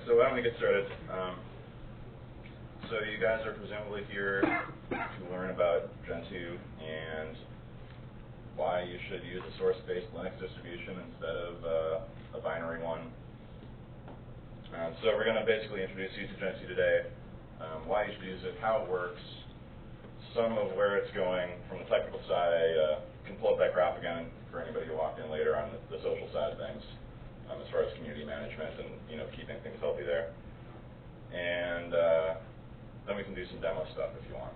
So why don't we get started? So you guys are presumably here to learn about Gentoo and why you should use a source-based Linux distribution instead of a binary one. So we're going to basically introduce you to Gentoo today, why you should use it, how it works, some of where it's going. From the technical side, I can pull up that graph again for anybody who walked in later on the social side of things, as far as community management and keeping things healthy there. And then we can do some demo stuff if you want,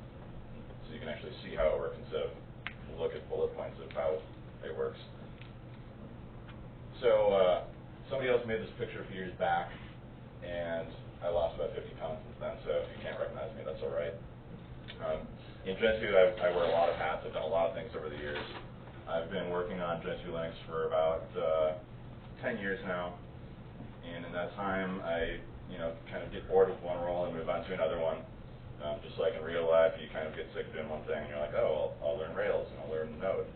so you can actually see how it works instead of look at bullet points of how it works. So somebody else made this picture a few years back, and I lost about 50 pounds since then, so if you can't recognize me, that's all right. In Gentoo, I wear a lot of hats. I've done a lot of things over the years. I've been working on Gentoo Linux for about 10 years now, and in that time, I kind of get bored with one role and move on to another one. Just like in real life, you kind of get sick of doing one thing, and you're like, oh, I'll learn Rails and I'll learn Node,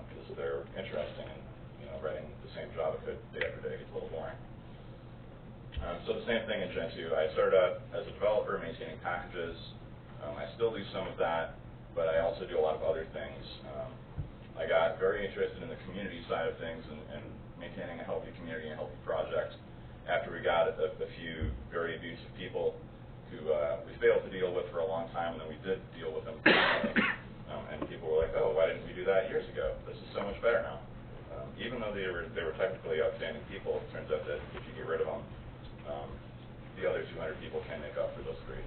because they're interesting, and writing the same Java code day after day gets a little boring. So the same thing in Gentoo. I started out as a developer maintaining packages. I still do some of that, but I also do a lot of other things. I got very interested in the community side of things and maintaining a healthy community and a healthy project after we got a few very abusive people who we failed to deal with for a long time, and then we did deal with them. And people were like, oh, why didn't we do that years ago? This is so much better now. Even though they were technically outstanding people, it turns out that if you get rid of them, the other 200 people can make up for those three.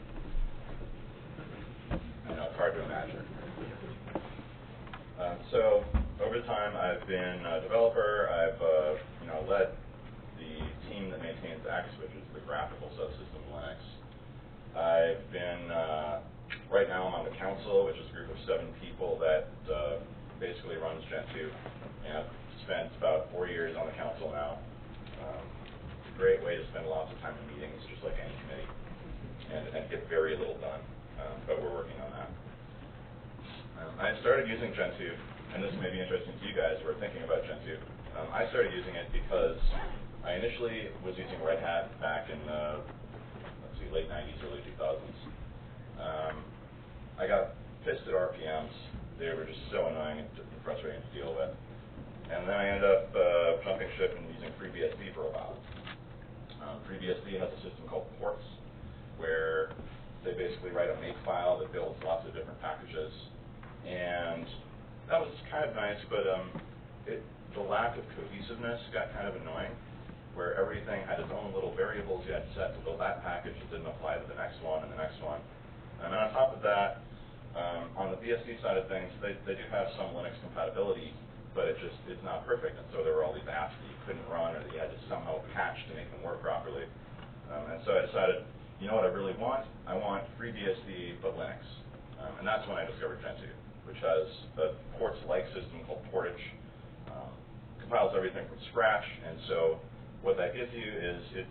I know, it's hard to imagine. So over time, I've been a developer. I've led the team that maintains Axe, which is the graphical subsystem of Linux. I've been, right now I'm on the council, which is a group of 7 people that basically runs Gentoo. And I've spent about 4 years on the council now. Great way to spend lots of time in meetings, just like any committee, and get very little done, but we're working on that. I started using Gentoo, and this may be interesting to you guys who are thinking about Gentoo. I started using it because I initially was using Red Hat back in late 90s, early 2000s. I got pissed at RPMs. They were just so annoying and frustrating to deal with. And then I ended up jumping ship and using FreeBSD for a while. FreeBSD has a system called ports, where they basically write a make file that builds lots of different packages. And that was kind of nice, but the lack of cohesiveness got kind of annoying, where everything had its own little variables you had set to build that package that didn't apply to the next one and the next one. And on top of that, on the BSD side of things, they do have some Linux compatibility, but it's not perfect. And so there were all these apps that you couldn't run or that you had to somehow patch to make them work properly. And so I decided, you know what I really want? I want FreeBSD, but Linux. And that's when I discovered Gentoo, which has a ports-like system called Portage. Compiles everything from scratch, and so what that gives you is,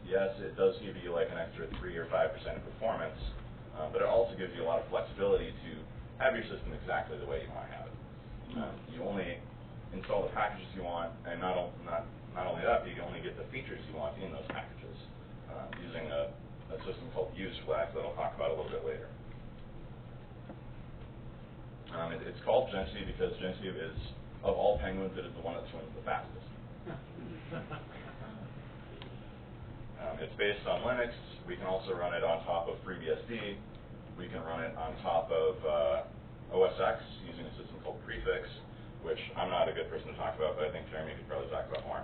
yes, it does give you like an extra 3 or 5% of performance, but it also gives you a lot of flexibility to have your system exactly the way you want to have it. You only install the packages you want, and not only that, but you can only get the features you want in those packages using a system called use flags that I'll talk about a little bit later. It's called Gentoo because Gentoo is, of all penguins, it is the one that swims the fastest. It's based on Linux. We can also run it on top of FreeBSD. We can run it on top of OS X using a system called Prefix, which I'm not a good person to talk about, but I think Jeremy could probably talk about more.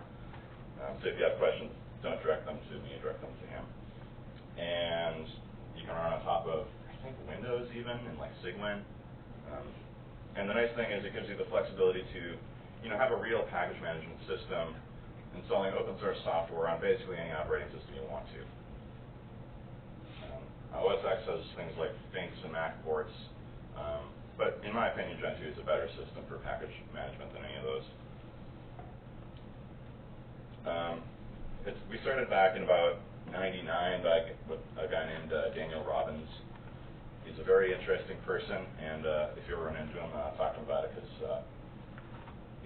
So if you have questions, don't direct them to me, direct them to him. And you can run on top of, I think, Windows even, and like Cygwin. And the nice thing is it gives you the flexibility to have a real package management system, installing open source software on basically any operating system you want to. OS X has things like Finks and Mac ports, but in my opinion, Gentoo is a better system for package management than any of those. We started back in about '99 with a guy named Daniel Robbins. He's a very interesting person, and if you ever run into him, talk to him about it, because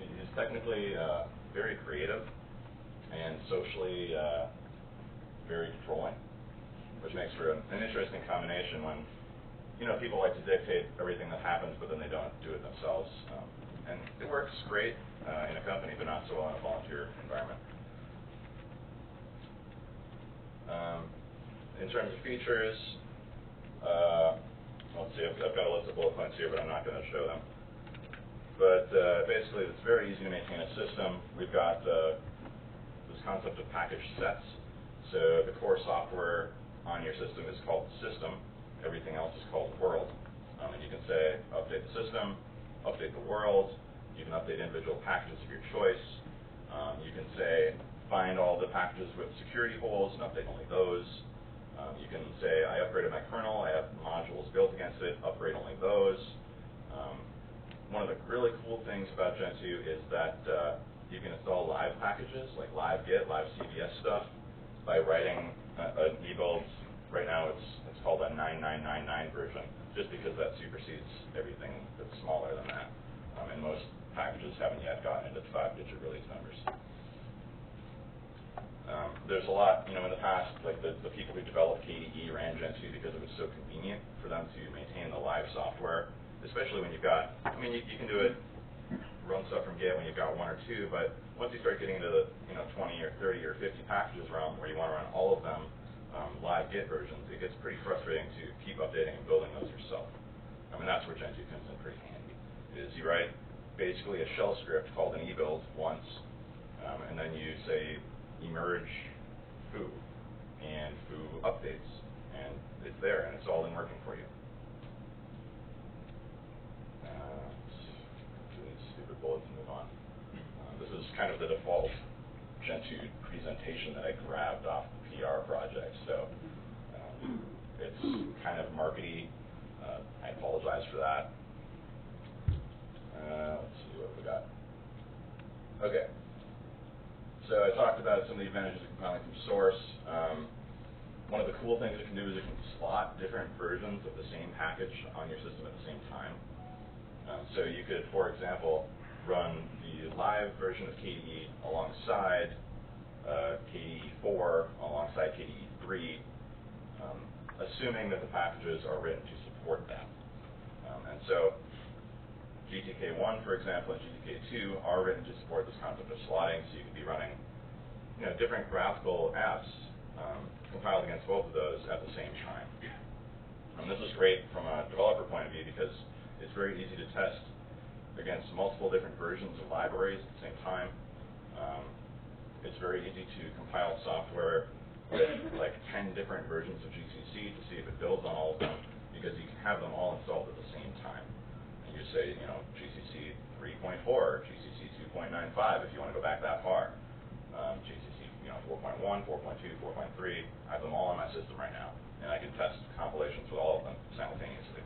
he's technically very creative and socially very controlling, which makes for an interesting combination when, people like to dictate everything that happens, but then they don't do it themselves. And it works great in a company, but not so well in a volunteer environment. In terms of features, let's see, I've got a list of bullet points here, but I'm not going to show them. But basically, it's very easy to maintain a system. We've got this concept of package sets. So the core software on your system is called system. Everything else is called world. And you can say, update the system, update the world. You can update individual packages of your choice. You can say, find all the packages with security holes and update only those. You can say, I upgraded my kernel, I have modules built against it, upgrade only those. One of the really cool things about Gentoo is that you can install live packages, like live Git, live CVS stuff, by writing an ebuild. Right now it's called a 9999 version, just because that supersedes everything that's smaller than that. And most packages haven't yet gotten into 5-digit release numbers. There's a lot, in the past, like the people who developed KDE ran Gentoo because it was so convenient for them to maintain the live software, especially when you've got, you can do it, run stuff from Git when you've got 1 or 2, but once you start getting into the 20 or 30 or 50 packages around where you want to run all of them live Git versions, it gets pretty frustrating to keep updating and building those yourself. That's where Gentoo comes in pretty handy, is you write basically a shell script called an ebuild once, and then you say emerge foo, and foo updates, and it's there, and it's all in working for you. These stupid bullets and move on. This is kind of the default Gentoo presentation that I grabbed off the PR project, so it's kind of markety. I apologize for that. Let's see what we got. Okay. So I talked about some of the advantages of compiling from source. One of the cool things it can do is it can slot different versions of the same package on your system at the same time. So you could, for example, run the live version of KDE alongside KDE 4, alongside KDE 3, assuming that the packages are written to support that. And so GTK1, for example, and GTK2 are written to support this concept of slotting, so you could be running different graphical apps compiled against both of those at the same time. This is great from a developer point of view because it's very easy to test against multiple different versions of libraries at the same time. It's very easy to compile software with like 10 different versions of GCC to see if it builds on all of them, because you can have them all installed at the same time. And you say, GCC 3.4, GCC 2.95 if you want to go back that far. GCC 4.1, 4.2, 4.3, I have them all on my system right now, and I can test compilations with all of them simultaneously.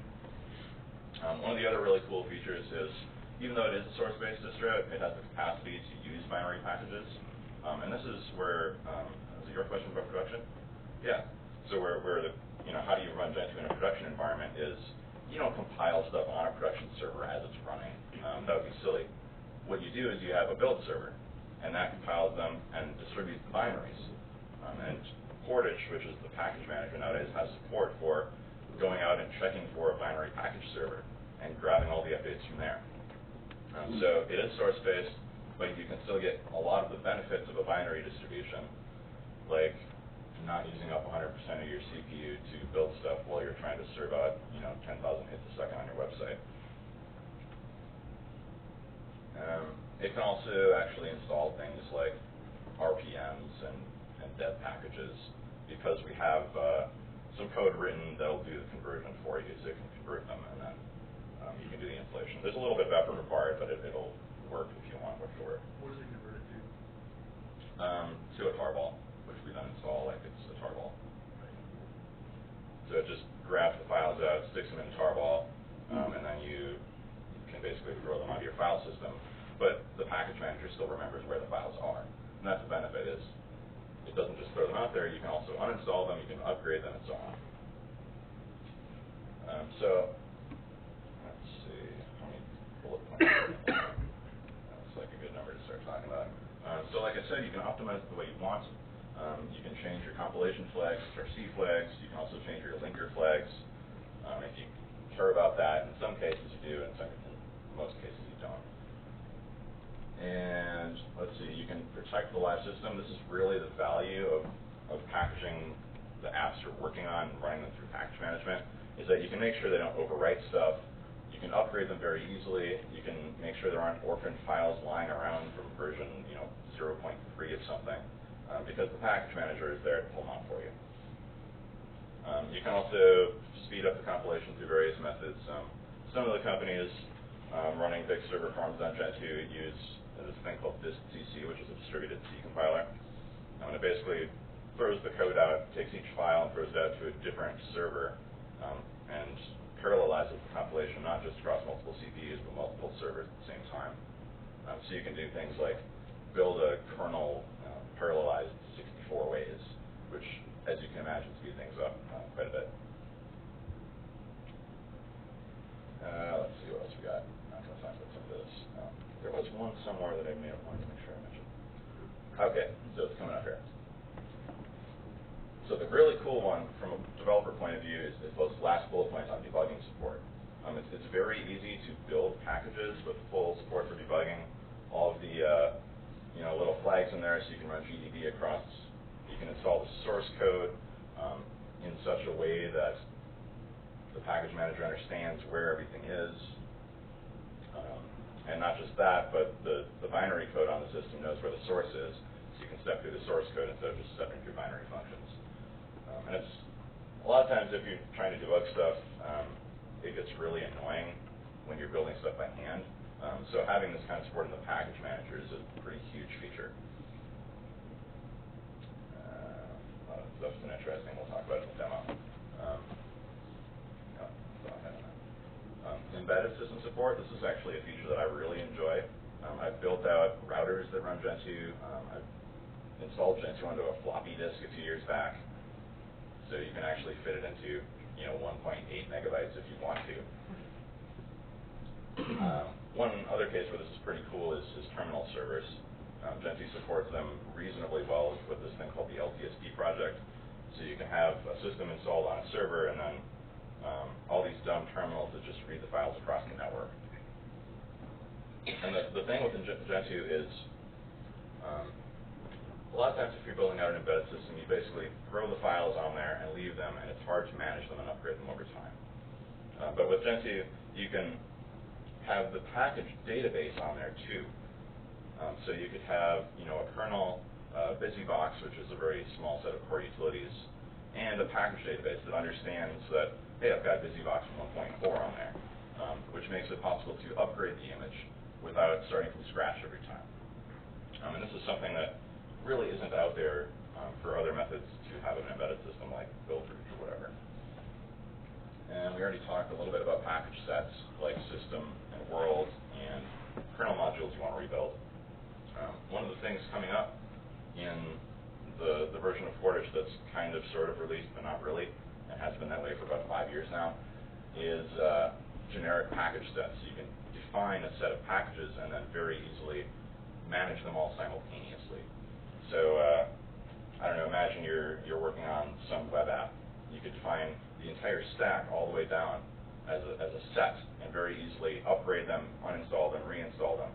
One of the other really cool features is, even though it is a source-based distro, it has the capacity to use binary packages. And this is where, was it your question about production? Yeah. So where the, how do you run Gentoo in a production environment is, you don't compile stuff on a production server as it's running. That would be silly. What you do is you have a build server, and that compiles them and distributes the binaries. And Portage, which is the package manager nowadays, has support for going out and checking for a binary package server and grabbing all the updates from there. So it is source-based, but you can still get a lot of the benefits of a binary distribution, like not using up 100% of your CPU to build stuff while you're trying to serve out 10,000 hits a second on your website. It can also actually install things like RPMs and dev packages, because we have some code written that'll do the conversion for you, so it can convert them, and then you can do the installation. There's a little bit of effort required, but it'll work if you want it to work. What does it convert it to? To a tarball, which we then install like it's a tarball. So it just grabs the files out, sticks them in a tarball, and then you can basically throw them onto your file system. But the package manager still remembers where the files are. And that's the benefit, is it doesn't just throw them out there, you can also uninstall them, you can upgrade them, and so on. So, let's see, how many bullet points? That's like a good number to start talking about. So like I said, you can optimize it the way you want. You can change your compilation compilation flags, which are C flags. You can also change your linker flags if you care about that. In some cases you do, in most cases you don't. And let's see, you can protect the live system. This is really the value of packaging the apps you're working on and running them through package management, is that you can make sure they don't overwrite stuff. You can upgrade them very easily. You can make sure there aren't orphaned files lying around from version 0.3 of something, because the package manager is there to pull them out for you. You can also speed up the compilation through various methods. Some of the companies running big server farms on Gentoo use this thing called distcc, which is a distributed C compiler. And it basically throws the code out, takes each file and throws it out to a different server, and parallelizes the compilation not just across multiple CPUs, but multiple servers at the same time. So you can do things like build a kernel parallelized 64 ways, which, as you can imagine, speed things up quite a bit. Let's see what else we got. I'm not going to talk about some of this. There was one somewhere that I made up wanted to make sure I mentioned. Okay, so it's coming up here. So the really cool one from a developer point of view is those last bullet points on debugging support. It's very easy to build packages with full support for debugging. All of the little flags in there, so you can run GDB across. You can install the source code in such a way that the package manager understands where everything is. And not just that, but the binary code on the system knows where the source is, so you can step through the source code instead of just stepping through binary functions. And it's a lot of times if you're trying to debug stuff, it gets really annoying when you're building stuff by hand. So having this kind of support in the package manager is a pretty huge feature. Stuff's been interesting. We'll talk about it in the demo. Embedded system support. This is actually a feature that I really enjoy. I've built out routers that run Gentoo. I've installed Gentoo onto a floppy disk a few years back. So you can actually fit it into 1.8 megabytes if you want to. One other case where this is pretty cool is terminal servers. Gentoo supports them reasonably well with this thing called the LTSP project. So you can have a system installed on a server and then all these dumb terminals that just read the files across the network. And the thing with Gentoo is a lot of times if you're building out an embedded system, you basically throw the files on there and leave them, and it's hard to manage them and upgrade them over time. But with Gentoo, you can have the package database on there too. So you could have a kernel BusyBox, which is a very small set of core utilities, and a package database that understands that, hey, I've got BusyBox 1.4 on there, which makes it possible to upgrade the image without starting from scratch every time. And this is something that really isn't out there for other methods to have an embedded system like Buildroot or whatever. And we already talked a little bit about package sets like system and world and kernel modules you want to rebuild. One of the things coming up in the version of Fortich that's kind of sort of released but not really, and has been that way for about 5 years now, is generic package sets. So you can define a set of packages and then very easily manage them all simultaneously. So I don't know, imagine you're working on some web app. You could define the entire stack all the way down as a set and very easily upgrade them, uninstall them, reinstall them,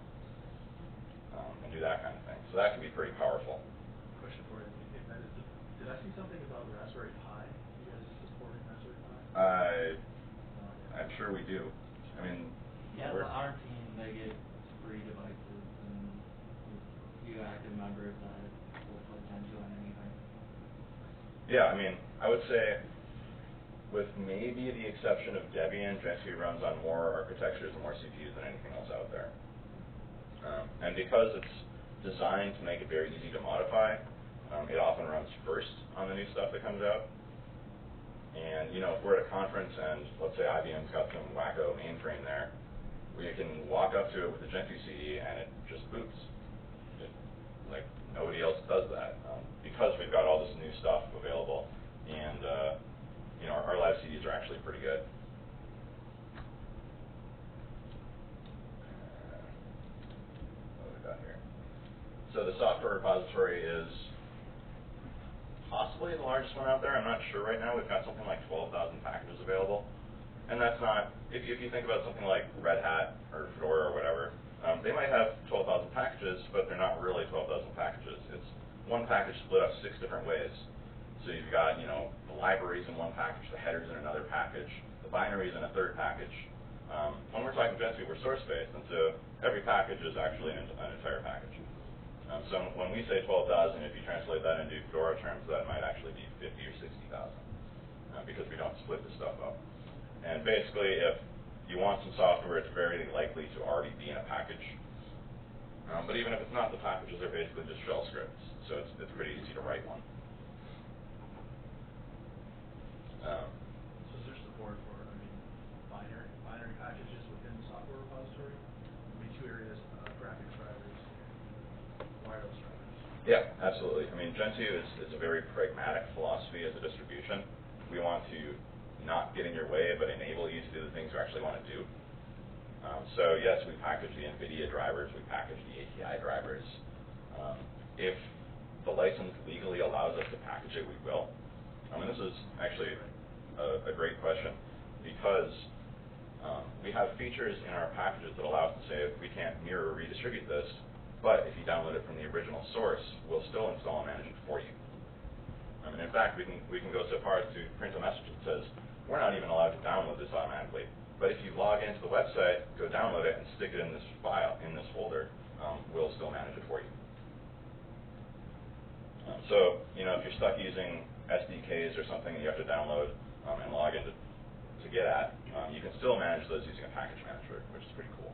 and do that kind of thing. So that can be pretty powerful. Question for you. Did I see something about Raspberry Pi? You guys supporting Raspberry Pi? I'm sure we do. I mean, yeah, our team, they get free devices, and you active members that will put Gentoo on anything. Yeah, I mean, I would say, with maybe the exception of Debian, Gentoo runs on more architectures and more CPUs than anything else out there. And because it's designed to make it very easy to modify, it often runs first on the new stuff that comes out. And if we're at a conference and let's say IBM's got some wacko mainframe there, we can walk up to it with the Gentoo CE and it just boots. Like nobody else does that because we've got all this new stuff available, and our live CDs are actually pretty good. What do we got here? So the software repository is possible possibly the largest one out there. I'm not sure right now. We've got something like 12,000 packages available. And that's not, if you think about something like Red Hat or Fedora or whatever, they might have 12,000 packages, but they're not really 12,000 packages. It's one package split up 6 different ways. So you've got, the libraries in one package, the headers in another package, the binaries in a third package. When we're talking Gentoo, we're source-based, and so every package is actually an entire package. So when we say 12,000, if you translate that into Fedora terms, that might actually be 50 or 60,000, because we don't split this stuff up. And basically, if you want some software, it's very likely to already be in a package. But even if it's not, the packages are basically just shell scripts, so it's pretty easy to write one. So is there support for, binary packages within the software repository? Two areas, graphics drivers and wireless drivers. Yeah, absolutely. Gentoo is a very pragmatic philosophy as a distribution. We want to not get in your way, but enable you to do the things you actually want to do. So yes, we package the NVIDIA drivers, we package the ATI drivers. If the license legally allows us to package it, we will. This is actually a great question, because we have features in our packages that allow us to say we can't mirror or redistribute this, but if you download it from the original source, we'll still install and manage it for you. In fact, we can go so far as to print a message that says, we're not even allowed to download this automatically, but if you log into the website, go download it and stick it in this file, in this folder, we'll still manage it for you. So, if you're stuck using SDKs or something that you have to download and log in to get at, you can still manage those using a package manager, which is pretty cool.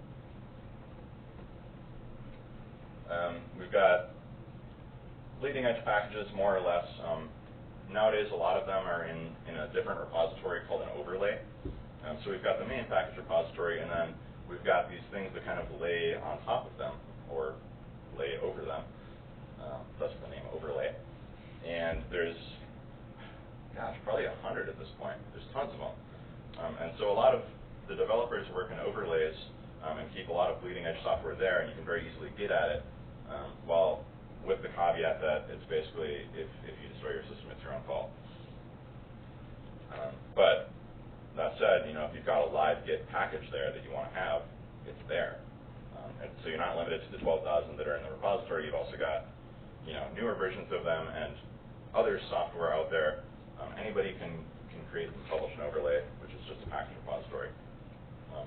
We've got leading edge packages, more or less. Nowadays, a lot of them are in a different repository called an overlay. So we've got the main package repository, and then we've got these things that kind of lay on top of them, or lay over them. Thus the name overlay. And there's, probably 100 at this point. There's tons of them. And so a lot of the developers work in overlays and keep a lot of bleeding edge software there, and you can very easily get at it, while with the caveat that it's basically, if you destroy your system, it's your own fault. But that said, if you've got a live Git package there that you want to have, it's there. And so you're not limited to the 12,000 that are in the repository. You've also got, newer versions of them and other software out there. Anybody can create and publish an overlay, which is just a package repository.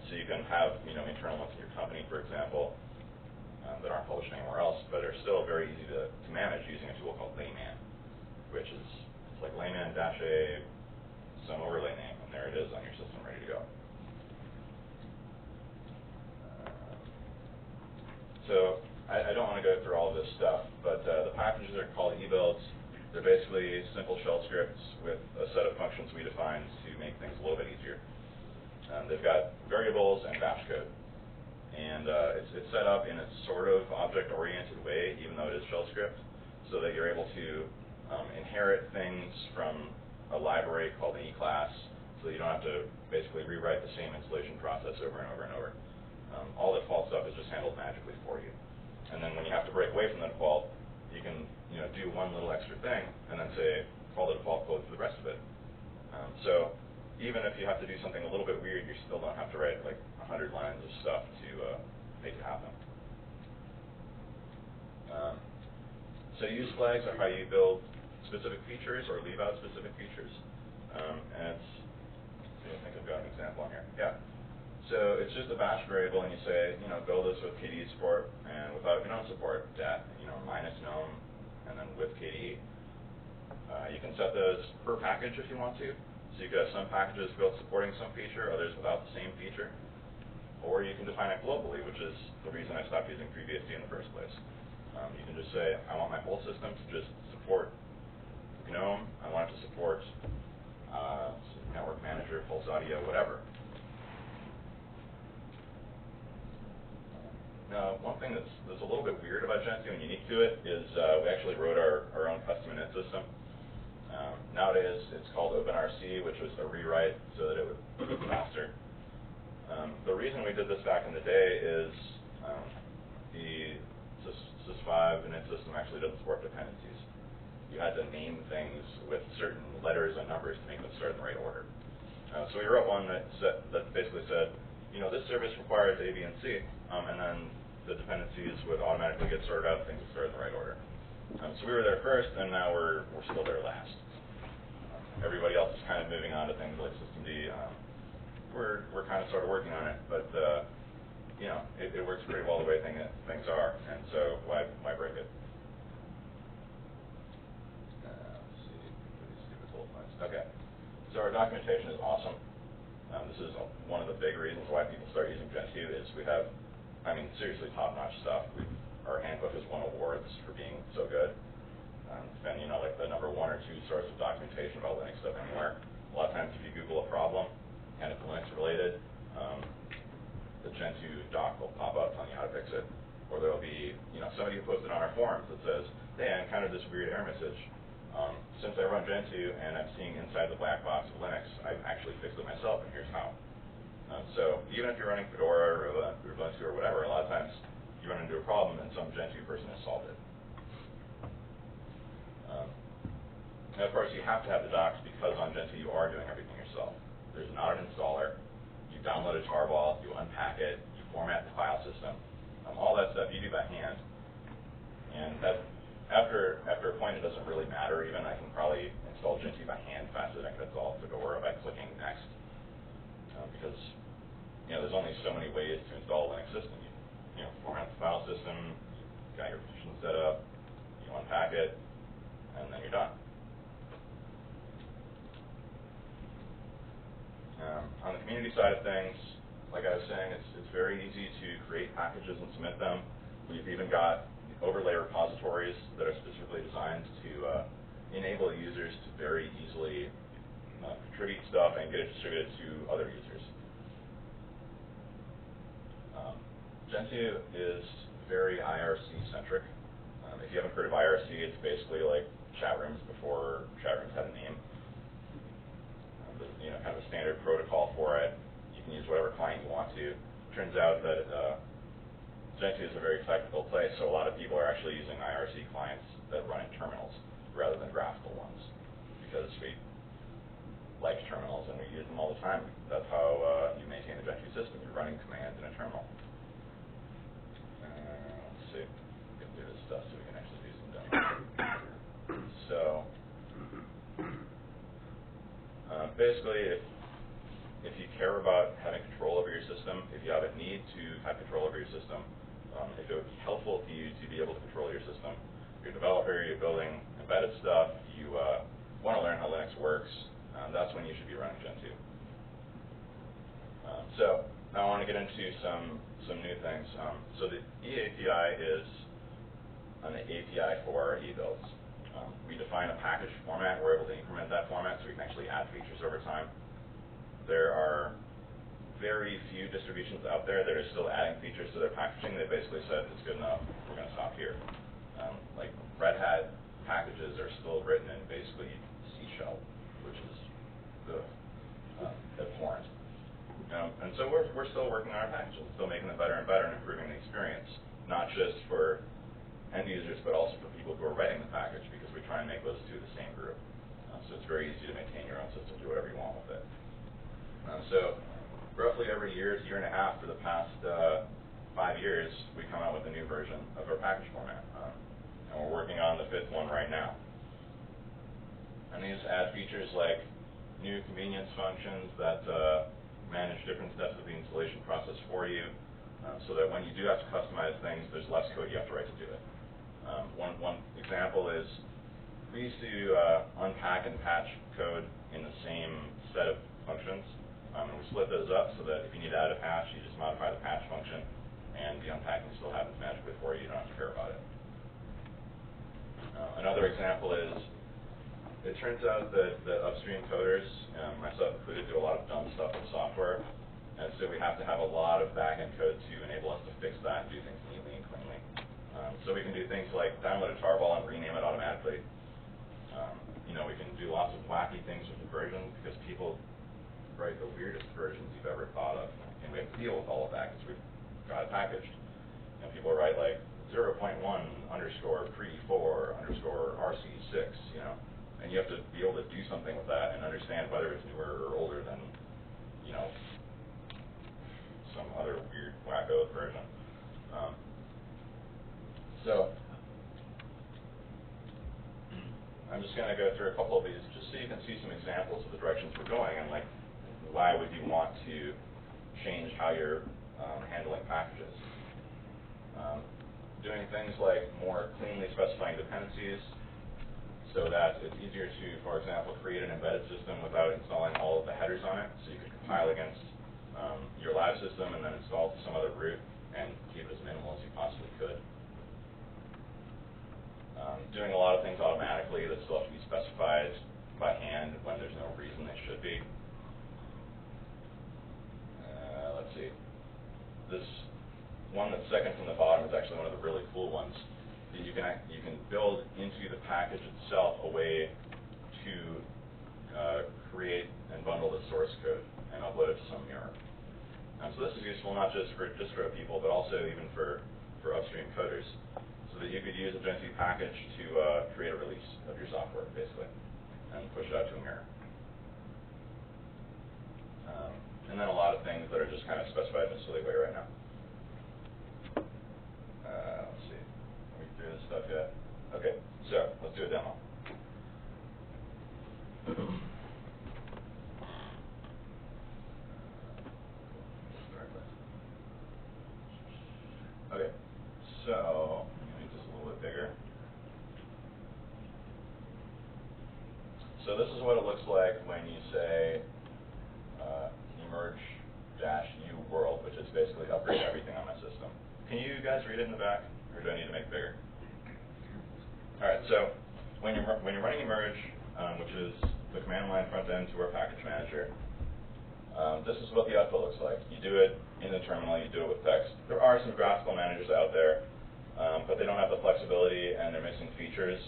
So you can have, internal ones in your company, for example, that aren't published anywhere else, but are still very easy to manage using a tool called Layman, which is, it's like Layman-A, some overlay name, and there it is on your system, ready to go. So I don't want to go through all of this stuff, but the packages are called ebuilds. They're basically simple shell scripts with a set of functions we define to make things a little bit easier. They've got variables and bash code. And it's set up in a sort of object-oriented way, even though it is shell script, so that you're able to inherit things from a library called an E-class, so that you don't have to basically rewrite the same installation process over and over and over. All the default stuff is just handled magically for you. And then when you have to break away from the default, you can do one little extra thing, and then say, call the default code for the rest of it. So even if you have to do something a little bit weird, you still don't have to write like 100 lines of stuff to make it happen. So use flags are how you build specific features or leave out specific features. And it's, I think I've got an example on here. Yeah. So it's just a bash variable, and you say, build this with KDE support, and without GNOME support, that, minus GNOME, and then with KDE. You can set those per package if you want to. So you could have some packages built supporting some feature, others without the same feature. Or you can define it globally, which is the reason I stopped using FreeBSD in the first place. You can just say, I want my whole system to just support GNOME. I want it to support Network Manager, Pulse Audio, whatever. Now, one thing that's a little bit weird about Gentoo and unique to it is we actually wrote our own custom init system. Nowadays, it's called OpenRC, which was a rewrite so that it would be faster. The reason we did this back in the day is the Sys5 init system actually doesn't support dependencies. you had to name things with certain letters and numbers to make them start in the right order. So we wrote one that basically said, this service requires A, B, and C, and then the dependencies would automatically get sorted out, things would start in the right order. So we were there first, and now we're still there last. Everybody else is kind of moving on to things like Systemd. We're kind of sort of working on it, but it works pretty well the way things are, and so why break it? Let's see, these stupid bullet points. Okay, so our documentation is awesome. This is one of the big reasons why people start using Gentoo is we have, seriously top-notch stuff. Our handbook has won awards for being so good. It's been, like the #1 or 2 source of documentation about Linux stuff anywhere. A lot of times if you Google a problem, and it's Linux related, the Gentoo doc will pop up telling you how to fix it. Or there will be, somebody who posted on our forums that says, hey, I encountered this weird error message. Since I run Gentoo and I'm seeing inside the black box of Linux, I've actually fixed it myself, and here's how. So even if you're running Fedora or Ubuntu or whatever, a lot of times you run into a problem and some Gentoo person has solved it. And of course, you have to have the docs because on Gentoo you are doing everything yourself. There's not an installer. You download a tarball, you unpack it, you format the file system. All that stuff you do by hand. And that, after a point, it doesn't really matter. Even I can probably install Gentoo by hand faster than I could install Fedora by clicking next. Because there's only so many ways to install a Linux system. You format the file system, you got your partition set up, you unpack it, and then you're done. On the community side of things, like I was saying, it's very easy to create packages and submit them. We've even got overlay repositories that are specifically designed to enable users to very easily contribute stuff and get it distributed to other users. Gentoo is very IRC-centric. If you haven't heard of IRC, it's basically like chat rooms before chat rooms had a name. Kind of a standard protocol for it. You can use whatever client you want to. Turns out that Gentoo is a very technical place, so a lot of people are actually using IRC clients that run in terminals rather than graphical ones, because we like terminals and we use them all the time. That's how you maintain a Gentoo system. You're running commands in a terminal. Let's see. We can do this stuff so we can actually do some demos. So basically, if you care about having control over your system, if you have a need to have control over your system, if it would be helpful to you to be able to control your system, you're a developer, you're building embedded stuff, you want to learn how Linux works, that's when you should be running Gentoo. So now I want to get into some new things. So the eAPI is an API for eBuilds. We define a package format. We're able to increment that format so we can actually add features over time. There are very few distributions out there that are still adding features to their packaging. They basically said it's good enough, we're going to stop here. Like Red Hat packages are still written in basically C shell, which is abhorrent. And so we're still working on our packages, still making them better and better and improving the experience, not just for end users, but also for people who are writing the package, because we try and make those two the same group. So it's very easy to maintain your own system, do whatever you want with it. So roughly every year and a half for the past 5 years, we come out with a new version of our package format. And we're working on the 5th one right now. And these add features like new convenience functions that manage different steps of the installation process for you, so that when you do have to customize things, there's less code you have to write to do it. One example is we used to unpack and patch code in the same set of functions, and we split those up so that if you need to add a patch, you just modify the patch function, and the unpacking still happens magically for you. You don't have to care about it. Another example is, it turns out that upstream coders, myself included, do a lot of dumb stuff with software, and so we have to have a lot of back-end code to enable us to fix that and do things neatly and cleanly. So we can do things like download a tarball and rename it automatically. We can do lots of wacky things with the versions, because people write the weirdest versions you've ever thought of, and we have to deal with all of that because we've got it packaged. And people write like 0.1 underscore pre4 underscore RC6, you know, and you have to be able to do something with that and understand whether it's newer or older than, you know, some other weird wacko version. So I'm just going to go through a couple of these just so you can see some examples of the directions we're going and like why would you want to change how you're handling packages. Doing things like more cleanly specifying dependencies so that it's easier to, for example, create an embedded system without installing all of the headers on it, so you could compile against your live system and then install to some other root and keep it as minimal as you possibly could. Doing a lot of things automatically that still have to be specified by hand when there's no reason they should be. Let's see. This one that's second from the bottom is actually one of the really cool ones. That you can build into the package itself a way to create and bundle the source code and upload it to some mirror. So this is useful not just for distro people, but also even for upstream coders, so that you could use a Gentoo package to create a release of your software, basically, and push it out to a mirror. And then a lot of things that are just kind of specified in a silly way right now. Let's see. Are we through this stuff yet? Okay, so let's do a demo. Okay, so let me make this a little bit bigger. So this is what it looks like when you say emerge-u world, which is basically upgrade everything on my system. Can you guys read it in the back, or do I need to make it bigger? All right, so when you're running emerge, which is the command line front end to our package manager, this is what the output looks like. You do it in the terminal, you do it with text. There are some graphical managers out there, but they don't have the flexibility and they're missing features.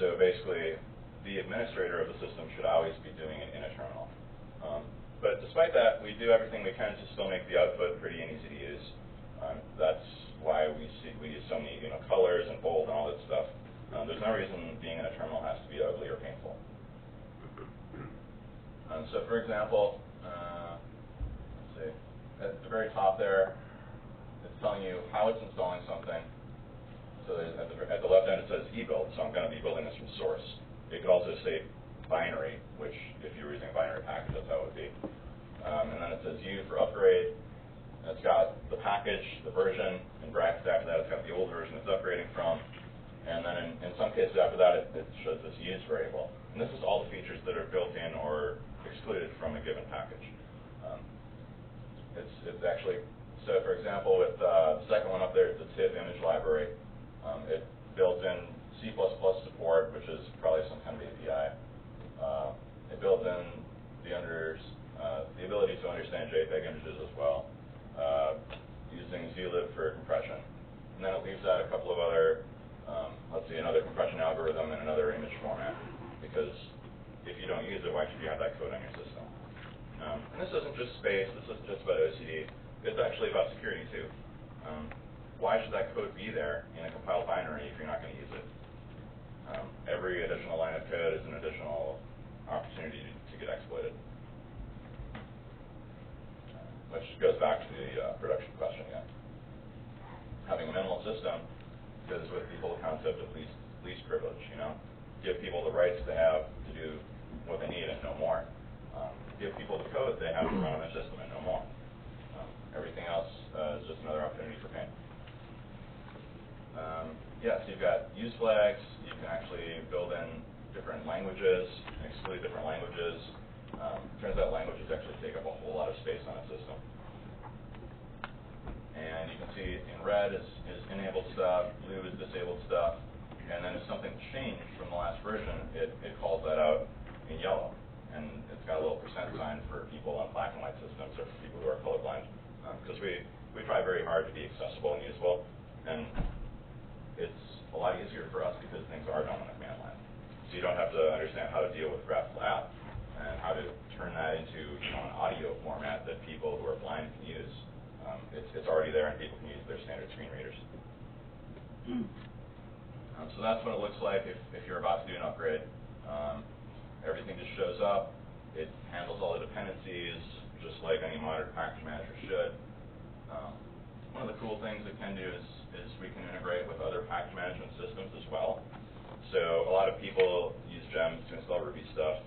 So basically, the administrator of the system should always be doing it in a terminal. But despite that, we do everything we can to still make the output pretty and easy to use. That's why we use so many colors and bold and all that stuff. There's no reason being in a terminal has to be ugly or painful. So for example, let's see, at the very top there, it's telling you how it's installing something. So at the left end it says ebuild, so I'm going to be building this from source. It could also say binary, which if you were using a binary package, that's how it would be. And then it says U for upgrade. And it's got the package, the version, in brackets after that it's got the old version it's upgrading from. And then in some cases after that it shows this use variable. And this is all the features that are built in or excluded from a given package. It's actually, so for example with the second one up there, it's the TIFF image library. It builds in C++ support, which is probably some kind of API. It builds in the ability to understand JPEG images as well, using zlib for compression. And then it leaves out a couple of other, let's see, another compression algorithm and another image format, because if you don't use it, why should you have that code on your system? And this isn't just space, this isn't just about OCD, it's actually about security too. Why should that code be there in a compiled binary if you're not going to use it? Every additional line of code is an additional opportunity to get exploited. Which goes back to the production question again. Having a minimal system goes with the whole concept of least privilege, Give people the rights they have to do what they need and no more. Give people the code they have to run on their system and no more. Everything else is just another opportunity for pain. So you've got use flags. You can actually build in different languages and exclude different languages. Turns out languages actually take up a whole lot of space on a system. And you can see in red is enabled stuff, blue is disabled stuff, and then if something changed from the last version, it calls that out in yellow. And it's got a little percent sign for people on black and white systems or for people who are colorblind. Because we try very hard to be accessible and useful, and it's a lot easier for us because things are done on a command line. So you don't have to understand how to deal with graphical app and how to turn that into an audio format that people who are blind can use. It's already there and people can use their standard screen readers. So that's what it looks like if you're about to do an upgrade. Everything just shows up. It handles all the dependencies, just like any modern package manager should. One of the cool things it can do is we can integrate with other package management systems as well. So a lot of people use gems to install Ruby stuff,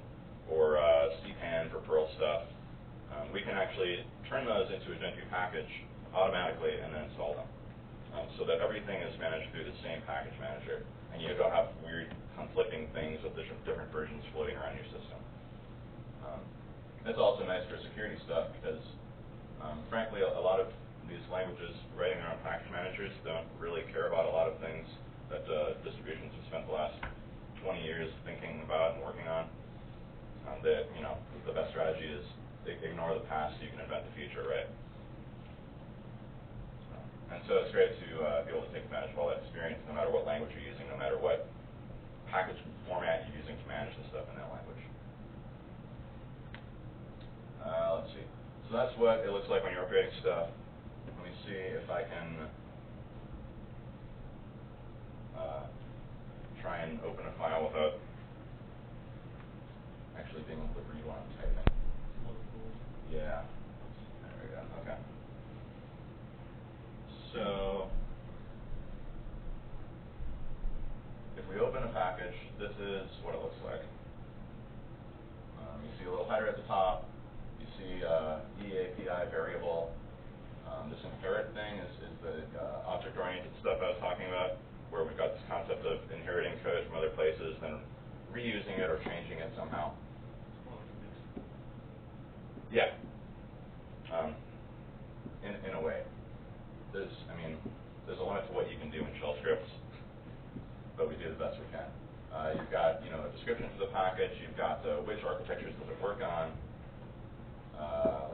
or cpan for Perl stuff. We can actually turn those into a Gentoo package automatically and then install them. So that everything is managed through the same package manager, and you don't have weird conflicting things with different versions floating around your system. It's also nice for security stuff because, frankly, a lot of these languages writing their own package managers don't really care about a lot of things that distributions have spent the last 20 years thinking about and working on. That, you know, the best strategy is ignore the past so you can invent the future, right? And so it's great to be able to take advantage of all that experience, no matter what language you're using, no matter what package format you're using to manage the stuff in that language. Let's see. So that's what it looks like when you're upgrading stuff. Let me see if I can try and open a file without actually being able to read what I'm typing. Yeah. There we go. Okay. So if we open a package, this is what it looks like. You see a little header at the top. You see eAPI variable. This inherit thing is the object-oriented stuff I was talking about, where we've got this concept of inheriting code from other places, then reusing it or changing it somehow. Yeah. In a way. There's a limit to what you can do in shell scripts, but we do the best we can. You've got, a description for the package. You've got which architectures does it work on.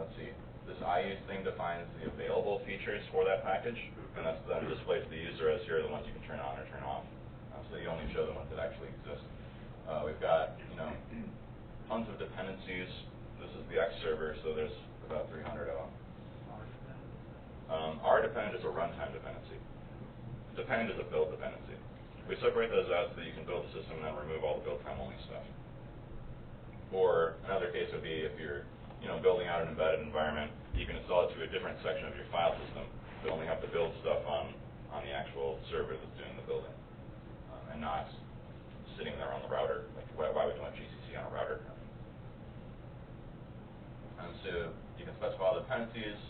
Let's see. This IUse thing defines the available features for that package, and that's then displayed to the user as here are the ones you can turn on or turn off. So you only show the ones that actually exist. We've got, tons of dependencies. This is the X server, so there's about 300 of them. R-depend is a runtime dependency. Depend is a build dependency. We separate those out so that you can build the system and then remove all the build time only stuff. Or another case would be if you're building out an embedded environment, you can install it to a different section of your file system, but only have to build stuff on the actual server that's doing the building, and not sitting there on the router. Like, why would you want GCC on a router? And so you can specify all the dependencies.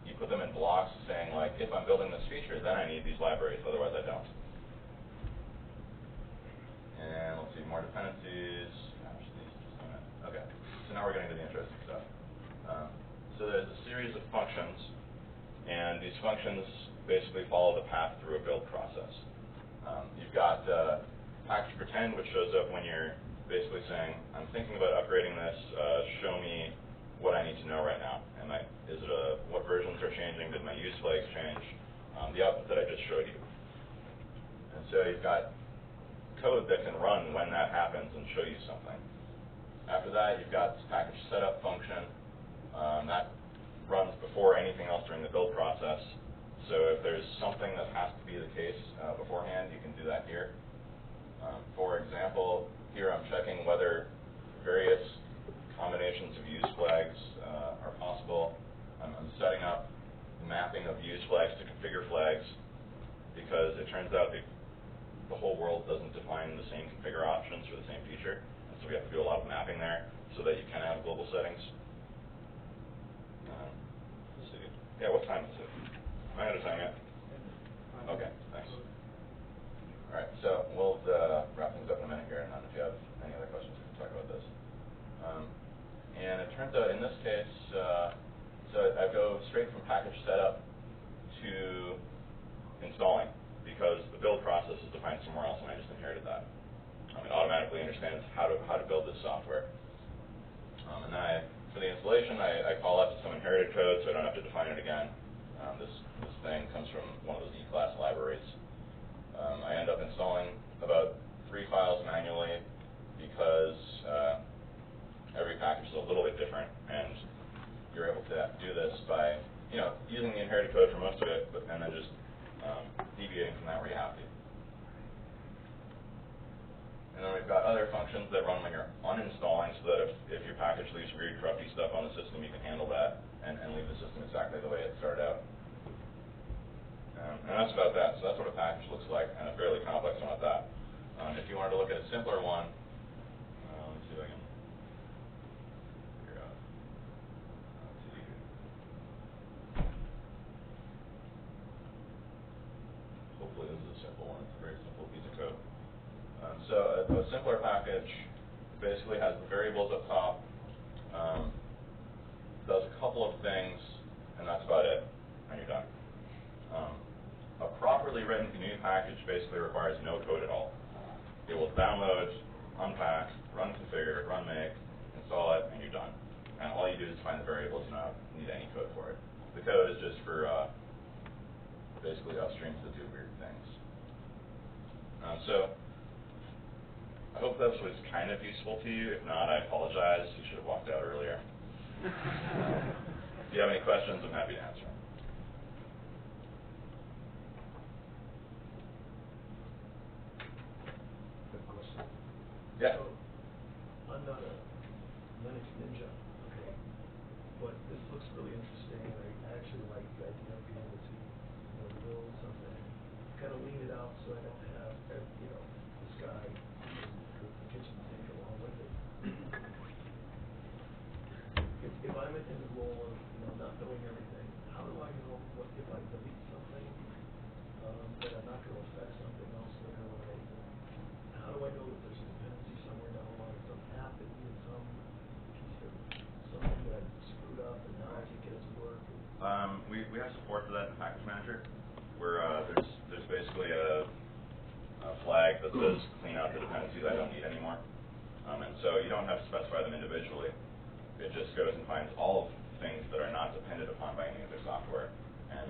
You put them in blocks saying, like, if I'm building this feature, then I need these libraries, otherwise I don't. And let's see, more dependencies. Gosh, these just a minute. Okay, so now we're getting to the interesting stuff. So there's a series of functions, and these functions basically follow the path through a build process. You've got package pretend, which shows up when you're basically saying, I'm thinking about upgrading this, show me what I need to know right now. And what versions are changing? Did my use flags change? The output that I just showed you. And so you've got code that can run when that happens and show you something. After that, you've got this package setup function. That runs before anything else during the build process. So if there's something that has to be the case beforehand, you can do that here. For example, here I'm checking whether various combinations of use flags are possible. I'm setting up the mapping of use flags to configure flags because it turns out the whole world doesn't define the same configure options for the same feature. And so we have to do a lot of mapping there so that you can have global settings. Let's see. Yeah, what time is it? Am I out of time yet? Okay, thanks. All right, so we'll wrap things up in a minute here, and then if you have any other questions, we can talk about this. And it turns out in this case, so I go straight from package setup to installing because the build process is defined somewhere else, and I just inherited that. It automatically understands how to build this software. And then for the installation, I call up some inherited code, so I don't have to define it again. This thing comes from one of those E-class libraries. I end up installing about 3 files manually because every package is a little bit different, and you're able to do this by using the inherited code for most of it, and then just deviating from that where you have to. And then we've got other functions that run when you're uninstalling, so that if your package leaves weird, crufty stuff on the system, you can handle that and leave the system exactly the way it started out. And that's about that. So that's what a package looks like, and a fairly complex one at that. If you wanted to look at a simpler one, let's see if I can figure out. Let's see. Hopefully this is a simple one. It's a very simple piece of code. So a simpler package basically has the variables up top, does a couple of things, and that's about it, and you're done. A properly written GNU package basically requires no code at all. It will download, unpack, run configure, run make, install it, and you're done. And all you do is find the variables, you don't need any code for it. The code is just for basically upstreams that do weird things. So I hope this was kind of useful to you. If not, I apologize. You should have walked out earlier. If you have any questions, I'm happy to answer them. Good question. Yeah. So, I'm not a Linux ninja, okay, but this looks really interesting, and I actually like the idea of being able to, build something, kind of lean it out so I don't have, this guy and the kitchen sink along with it. If I'm in the role of, not knowing everything, how do I know what if I delete something, that I'm not going to affect something else later when I how do I know that there's a dependency somewhere down the line, some app that needed some piece of something that I screwed up and now I can't get it to work? We have support for that in the package manager, where there's basically a flag that says clean out the dependencies I don't need anymore. And so you don't have to specify them individually. It just goes and finds all of the things that are not dependent upon by any other software and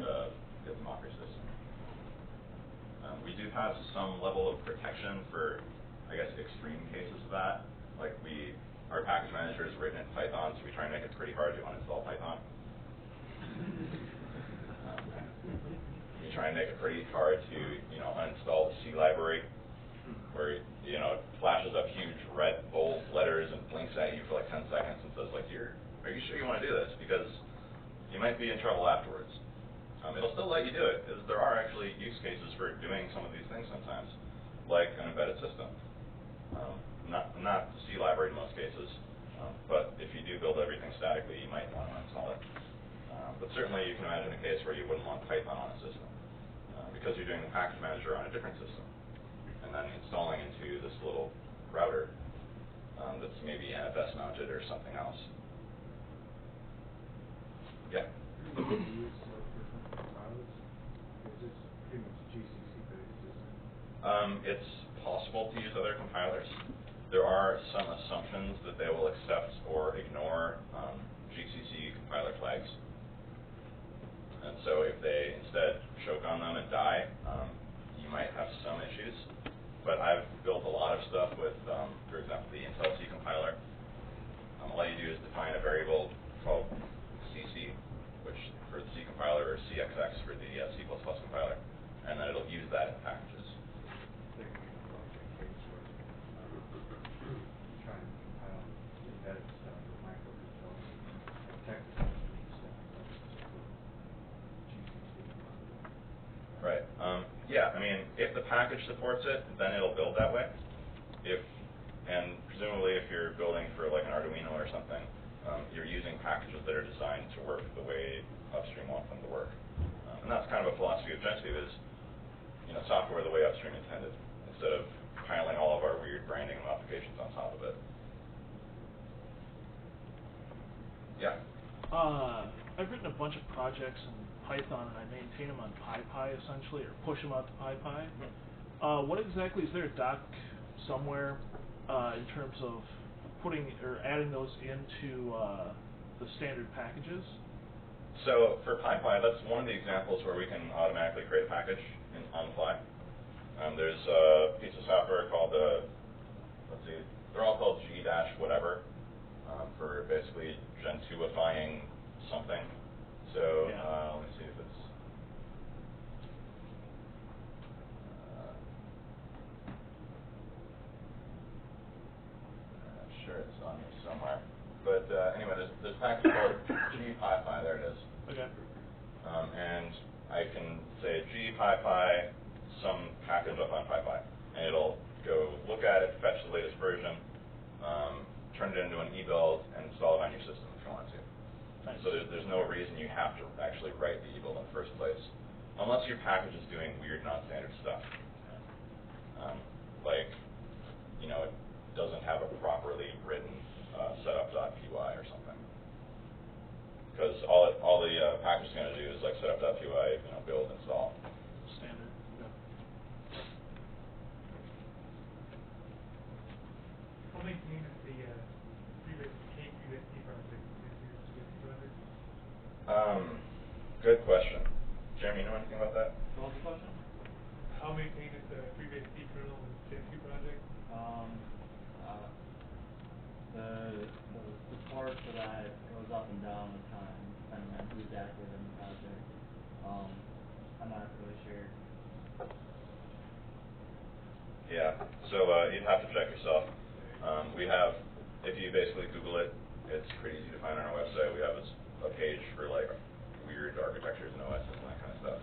gets them off your system. We do have some level of protection for, I guess, extreme cases of that. Like our package manager is written in Python, so we try and make it pretty hard to uninstall Python. We try and make it pretty hard to, uninstall the C library, where it flashes up huge red bold letters and blinks at you for like 10 seconds and says like, are you sure you want to do this? Because you might be in trouble afterwards. It'll still let you do it, because there are actually use cases for doing some of these things sometimes, like an embedded system. Not the C library in most cases, but if you do build everything statically, you might want to uninstall it. But certainly you can imagine a case where you wouldn't want Python on a system, because you're doing the package manager on a different system, and then installing into this little router that's maybe NFS mounted or something else. Yeah? It's possible to use other compilers. There are some assumptions that they will accept or ignore GCC compiler flags. And so if they instead choke on them and die, you might have some issues. But I've built a lot of stuff with, for example, the Intel C compiler. All you do is define a variable called CC, which for the C compiler, or CXX for the C++ compiler, and then it'll use that in the packages. Right. Yeah, I mean, if the package supports it, then it'll build that way. And presumably if you're building for like an Arduino or something, you're using packages that are designed to work the way upstream wants them to work. And that's kind of a philosophy of Gentoo is, software the way upstream intended, instead of piling all of our weird branding and modifications on top of it. Yeah? I've written a bunch of projects in Python, and I maintain them on PyPy, essentially, or push them out to PyPy. What exactly, is there a doc somewhere in terms of putting or adding those into the standard packages? So for PyPy, that's one of the examples where we can automatically create a package on the fly. There's a piece of software called, let's see, they're all called G-whatever, for basically Gentooifying something. So let me see if it's, say gpypy some package up on PyPy, and it'll go look at it, fetch the latest version, turn it into an e-build, and install it on your system if you want to. Nice. So there's no reason you have to actually write the e-build in the first place, unless your package is doing weird non-standard stuff. Like, it doesn't have a properly written setup.py or something. Because all the package is going to do is like setup.py, build, install. Standard. Yeah. How many teams the FreeBSD project is your project? Good question. Jeremy, you know anything about that? What was the question? How many teams is the FreeBSD kernel and Gentoo project? The support for that goes up and down with time, depending on who's active in the project. I'm not really sure. Yeah, so you'd have to check yourself. We have, if you basically Google it, it's pretty easy to find on our website. We have a page for like weird architectures and OSs and that kind of stuff.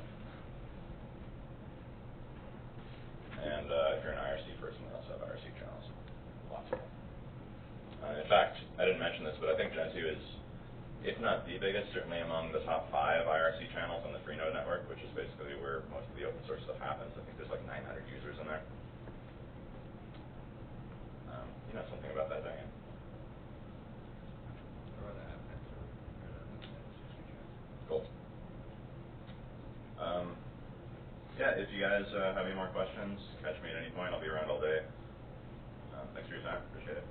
And if you're an IRC person, we also have IRC channels. Lots of them. In fact, I didn't mention this, but I think Gentoo is, if not the biggest, certainly among the top 5 IRC channels on the Freenode network, which is basically where most of the open source stuff happens. I think there's like 900 users in there. You know something about that, Diane? Cool. Yeah, if you guys have any more questions, catch me at any point. I'll be around all day. Thanks for your time. Appreciate it.